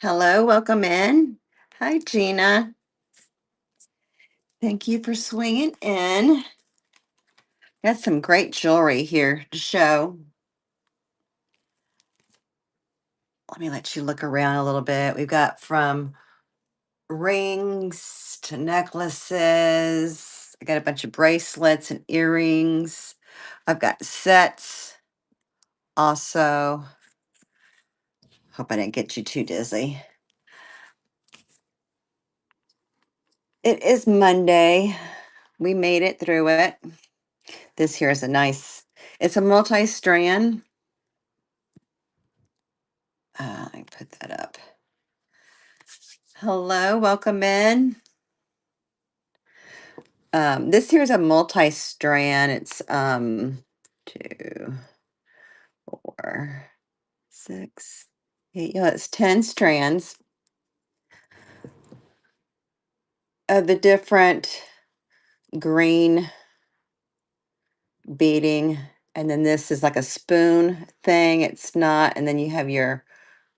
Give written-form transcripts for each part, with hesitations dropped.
Hello, welcome in. Hi, Gina. Thank you for swinging in. Got some great jewelry here to show. Let me let you look around a little bit. We've got from rings to necklaces. I got a bunch of bracelets and earrings. I've got sets also. Hope I didn't get you too dizzy. It is Monday. We made it through it. This here is it's a multi-strand. Let me put that up. Hello, welcome in. This here is a multi-strand. It's 2, 4, 6, 8. Yeah, it's 10 strands of the different green beading, and then this is like a spoon thing. It's not, and then you have your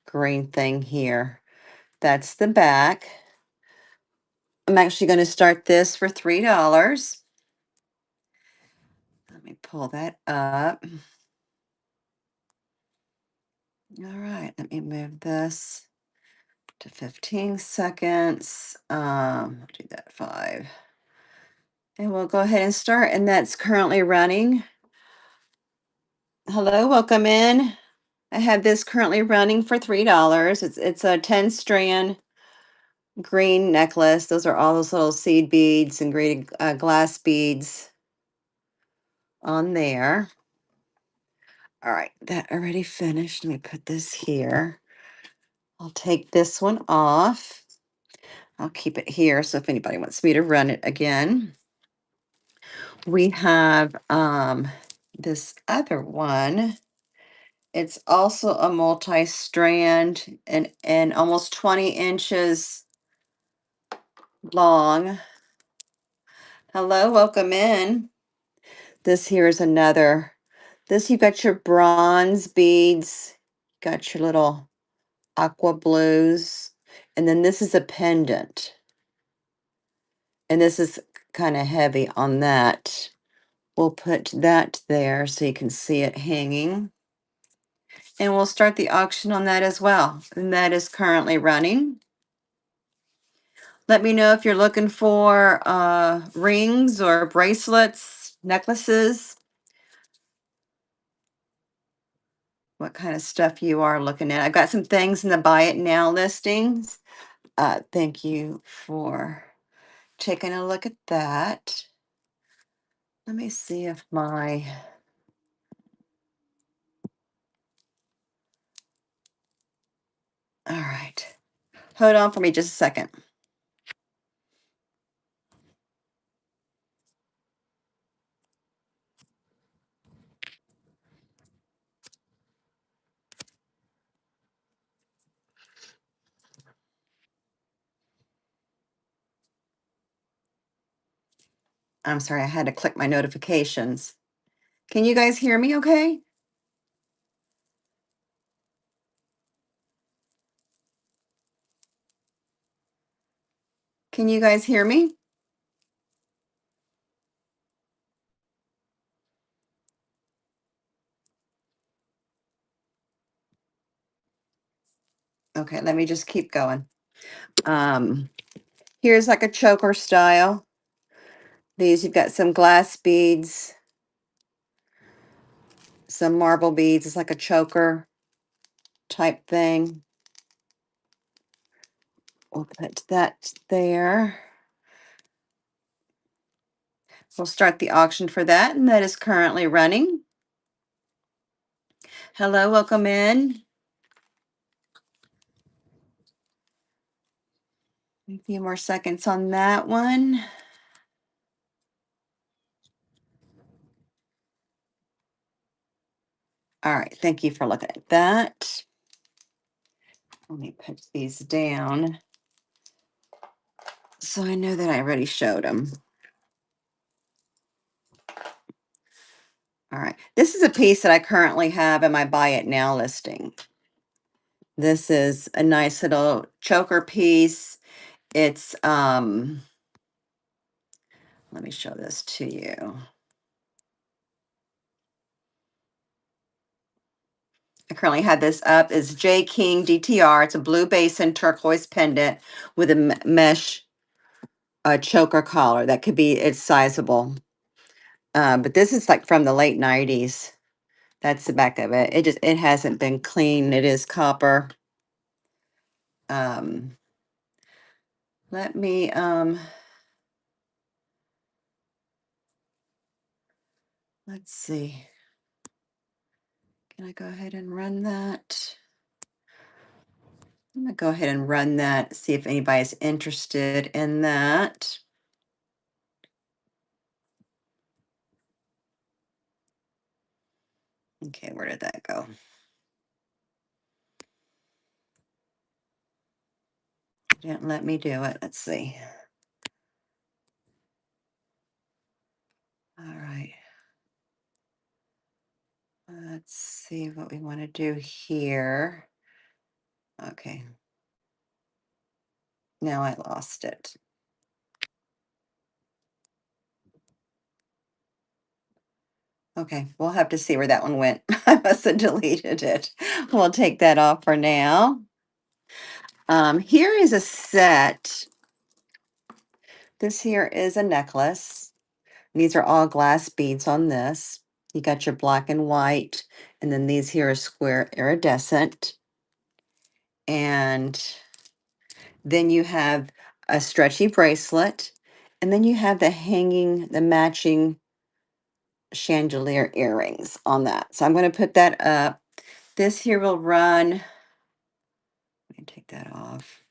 green thing here. That's the back. I'm actually going to start this for $3. Let me pull that up. All right, let me move this to 15 seconds. Do that 5. And we'll go ahead and start. And that's currently running. Hello, welcome in. I have this currently running for $3. It's a 10 strand green necklace. Those are all those little seed beads and green glass beads on there. All right, that already finished. Let me put this here. I'll take this one off. I'll keep it here. So if anybody wants me to run it again. We have this other one. It's also a multi-strand and almost 20 inches long. Hello, welcome in. This here is another. This you've got your bronze beads, got your little aqua blues, and then this is a pendant. And this is kind of heavy on that. We'll put that there so you can see it hanging. And we'll start the auction on that as well. And that is currently running. Let me know if you're looking for rings or bracelets, necklaces, what kind of stuff you are looking at. I've got some things in the buy it now listings. Thank you for taking a look at that. Let me see if my... All right. Hold on for me just a second. I'm sorry, I had to click my notifications. Can you guys hear me okay? Can you guys hear me? Okay, let me just keep going. Here's like a choker style. These, you've got some glass beads, some marble beads. It's like a choker type thing. We'll put that there. We'll start the auction for that, and that is currently running. Hello, welcome in. A few more seconds on that one. All right, thank you for looking at that. Let me put these down so I know that I already showed them. All right, this is a piece that I currently have in my buy it now listing. This is a nice little choker piece. It's, let me show this to you. I currently have this up. It's J King DTR. It's a blue basin turquoise pendant with a mesh choker collar. That could be, it's sizable. But this is like from the late 90s. That's the back of it. It hasn't been cleaned. It is copper. Um, let me, let's see. Can I go ahead and run that? I'm gonna go ahead and run that, see if anybody's interested in that. Okay, where did that go? Didn't let me do it. Let's see. All right. Let's see what we want to do here. Okay. Now I lost it. Okay, we'll have to see where that one went. I must have deleted it. We'll take that off for now. Here is a set. This here is a necklace. These are all glass beads on this. You got your black and white, and then these here are square iridescent. And then you have a stretchy bracelet, and then you have the matching chandelier earrings on that. So I'm going to put that up. This here will run, let me take that off.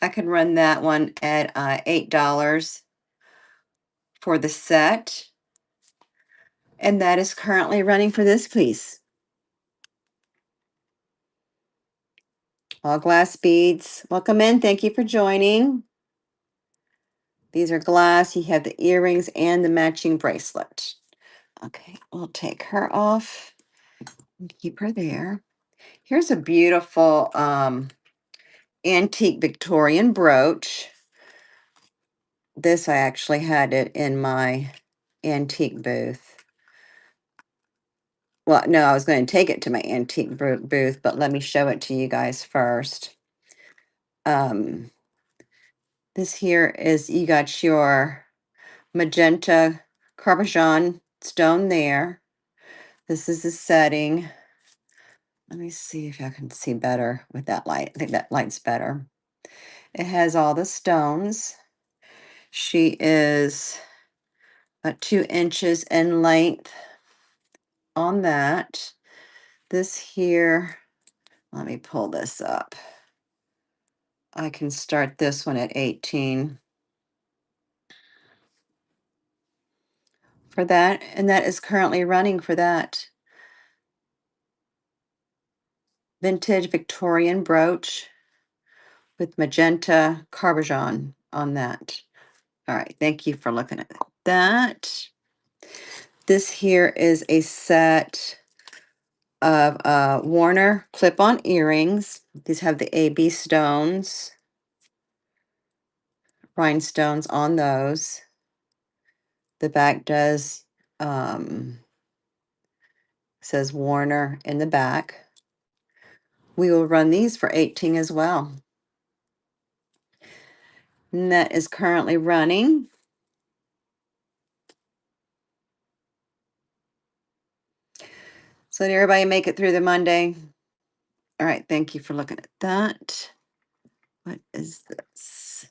I could run that one at $8 for the set. And that is currently running for this piece. All glass beads. Welcome in. Thank you for joining. These are glass. You have the earrings and the matching bracelet. Okay, we'll take her off and keep her there. Here's a beautiful antique Victorian brooch. This, I actually had it in my antique booth. Well, no, I was going to take it to my antique booth, but let me show it to you guys first. This here is, you got your magenta carbogen stone there. This is the setting. Let me see if I can see better with that light. I think that light's better. It has all the stones. She is about 2 inches in length on that. This here, let me pull this up. I can start this one at 18 for that, and that is currently running for that vintage Victorian brooch with magenta carbogen on that. All right, thank you for looking at that. This here is a set of Warner clip-on earrings. These have the AB stones, rhinestones on those. The back does says Warner in the back. We will run these for 18 as well. And that is currently running. So did everybody make it through the Monday? All right, thank you for looking at that. What is this?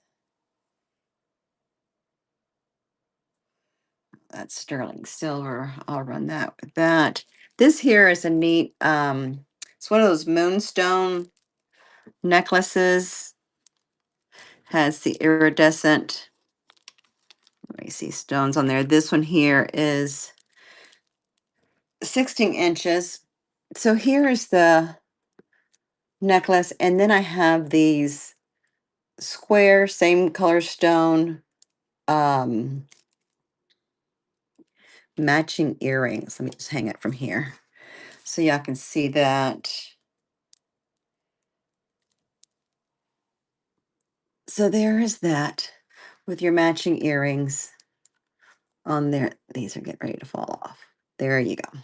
That's sterling silver. I'll run that with that. This here is a neat, it's one of those moonstone necklaces. Has the iridescent, let me see, stones on there. This one here is 16 inches. So here is the necklace, and then I have these square, same color stone, um, matching earrings. Let me just hang it from here so y'all can see that. So there is that with your matching earrings on there. These are getting ready to fall off. There you go.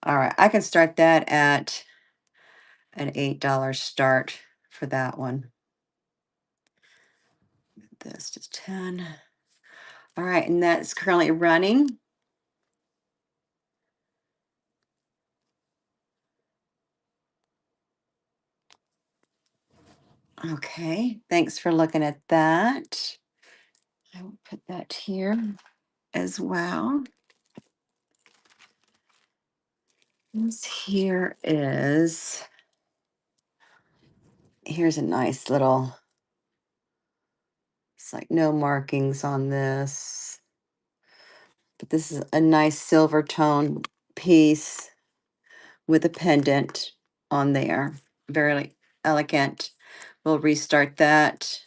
All right, I can start that at an $8 start for that one. This to 10. All right, and that's currently running. Okay, thanks for looking at that. I will put that here as well. This here is, here's a nice little, it's like no markings on this, but this is a nice silver tone piece with a pendant on there. Very elegant. We'll restart that.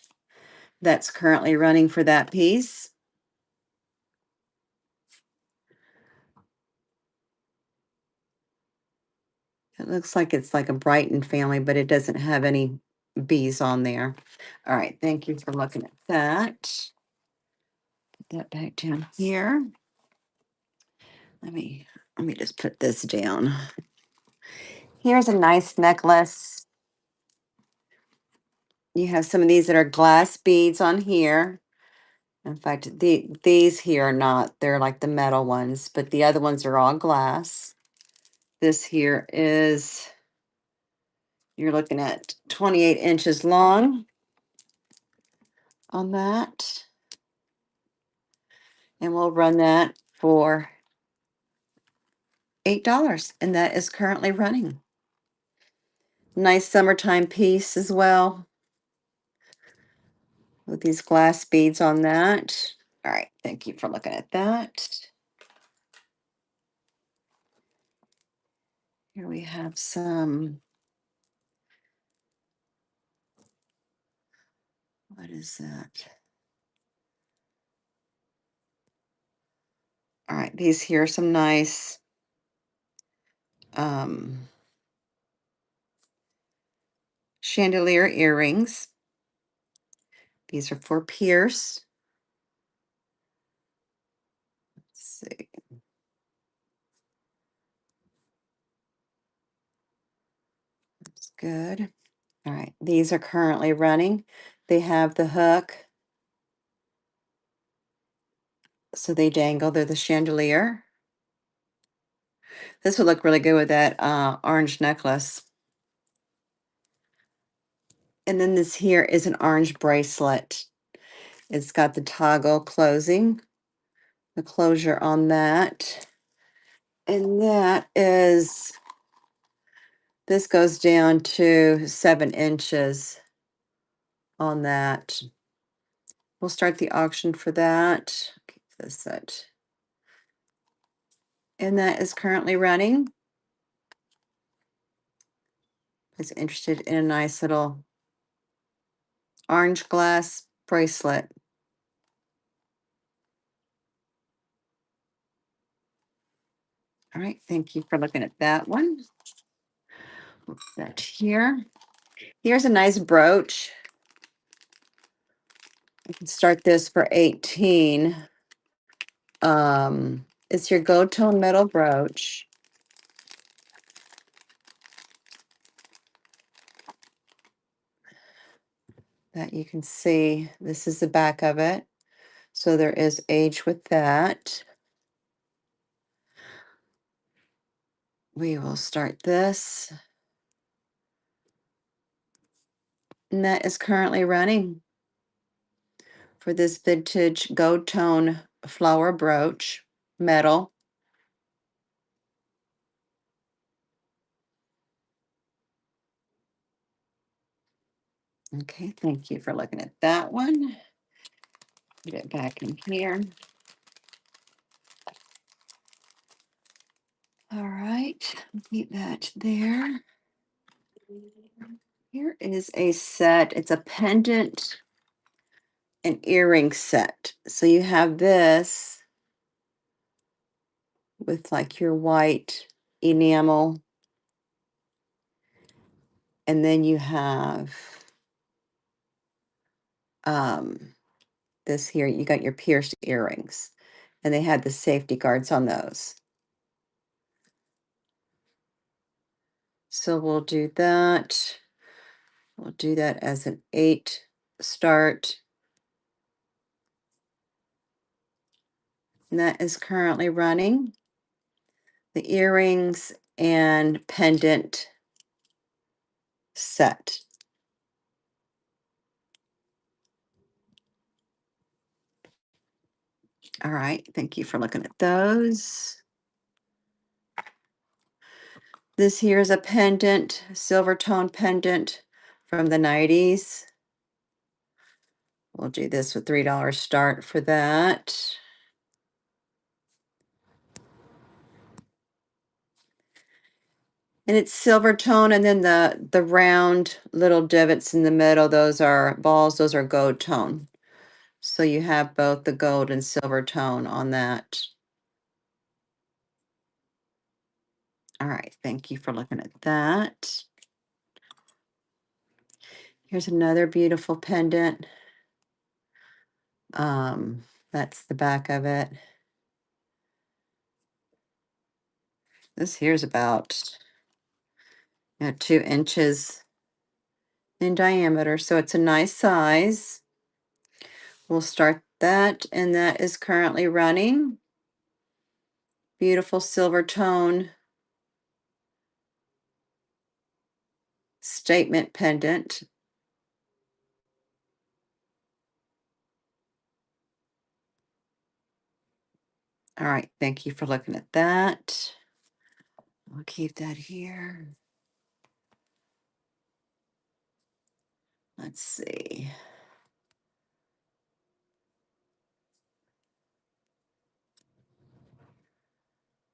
That's currently running for that piece. It looks like it's like a Brighton family, but it doesn't have any bees on there. All right, thank you for looking at that. Put that back down here. Let me just put this down. Here's a nice necklace. You have some of these that are glass beads on here. In fact, these here are not. They're like the metal ones, but the other ones are all glass. This here is, you're looking at 28 inches long on that. And we'll run that for $8. And that is currently running. Nice summertime piece as well, with these glass beads on that. All right, thank you for looking at that. Here we have some, what is that? All right, these here are some nice chandelier earrings. These are for Pierce. Let's see. That's good. All right, these are currently running. They have the hook, so they dangle. They're the chandelier. This would look really good with that orange necklace. And then this here is an orange bracelet. It's got the toggle closing, the closure on that. And that is, this goes down to 7 inches on that. We'll start the auction for that. Keep this set. And that is currently running. Is interested in a nice little orange glass bracelet. All right, thank you for looking at that one. Put that here. Here's a nice brooch. I can start this for 18. It's your go-tone metal brooch. That you can see. This is the back of it. So there is age with that. We will start this. And that is currently running for this vintage go-tone flower brooch, metal. Okay, thank you for looking at that one. Put it back in here. All right, keep that there. Here is a set. It's a pendant and earring set. So you have this with like your white enamel. And then you have Um, this here, you got your pierced earrings, and they had the safety guards on those. So we'll do that. We'll do that as an 8 start. And that is currently running. The earrings and pendant set. All right, thank you for looking at those. This here is a pendant, silver tone pendant from the 90s. We'll do this with $3 start for that. And it's silver tone, and then the round little divots in the middle, those are balls, those are gold tone. So you have both the gold and silver tone on that. All right, thank you for looking at that. Here's another beautiful pendant. Um, that's the back of it. This here's about 2 inches in diameter, so it's a nice size. We'll start that, and that is currently running. Beautiful silver tone statement pendant. All right, thank you for looking at that. I'll keep that here. Let's see.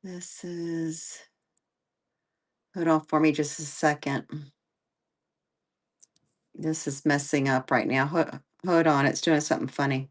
This is, hold on for me just a second. This is messing up right now. Hold on, it's doing something funny.